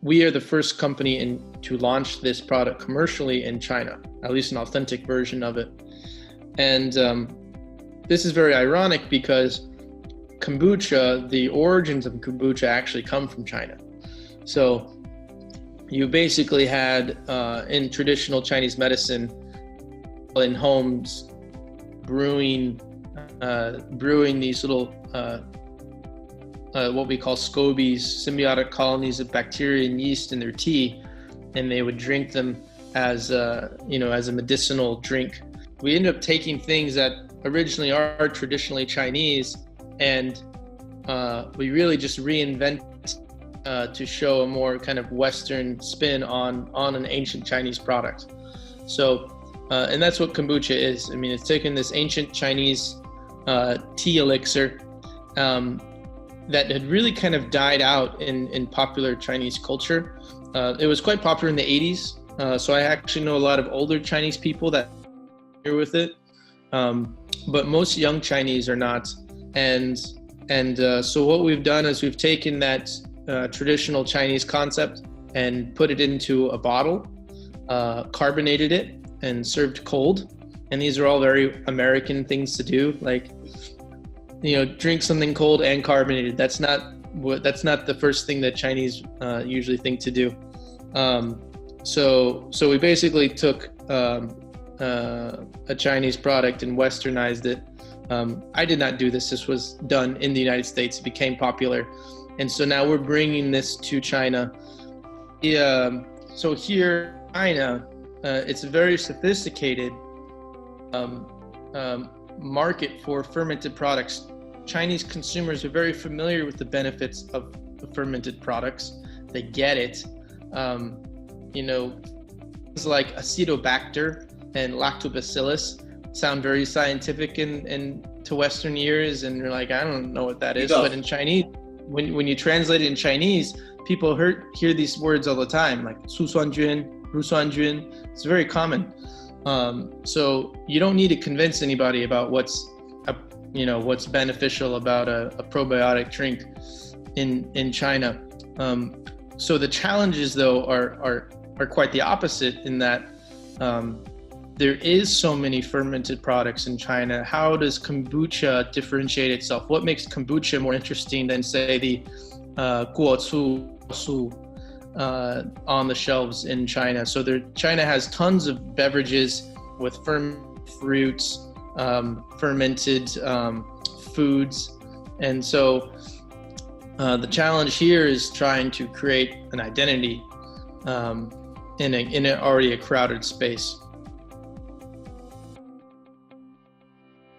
we are the first company to launch this product commercially in China, at least an authentic version of it. And this is very ironic because kombucha, the origins of kombucha actually come from China. So you basically had in traditional Chinese medicine, in homes, brewing these little what we call scobies, symbiotic colonies of bacteria and yeast in their tea, and they would drink them as as a medicinal drink. We end up taking things that originally are traditionally Chinese, and we really just reinvent to show a more kind of Western spin on an ancient Chinese product. So, and that's what kombucha is. I mean, it's taken this ancient Chinese tea elixir that had really kind of died out in popular Chinese culture. It was quite popular in the 80s. So I actually know a lot of older Chinese people that are here with it. But most young Chinese are not. And so what we've done is we've taken that traditional Chinese concept and put it into a bottle, carbonated it, and served cold. And these are all very American things to do, like, drink something cold and carbonated. That's not the first thing that Chinese usually think to do. So we basically took a Chinese product and westernized it. I did not do this. This was done in the United States. It became popular. And so now we're bringing this to China. So here in China, it's a very sophisticated market for fermented products. Chinese consumers are very familiar with the benefits of the fermented products. They get it. Things like Acetobacter and Lactobacillus sound very scientific to Western ears, and you're like, I don't know what that is. But in Chinese, when you translate it in Chinese, people hear these words all the time, like Su Suan Jun, Ru Suan Jun. It's very common. So you don't need to convince anybody about what's beneficial about a probiotic drink in China. So the challenges, though, are quite the opposite in that there is so many fermented products in China. How does kombucha differentiate itself? What makes kombucha more interesting than, say, the guocu on the shelves in China? So China has tons of beverages with fermented fruits, fermented foods. And so the challenge here is trying to create an identity in already a crowded space.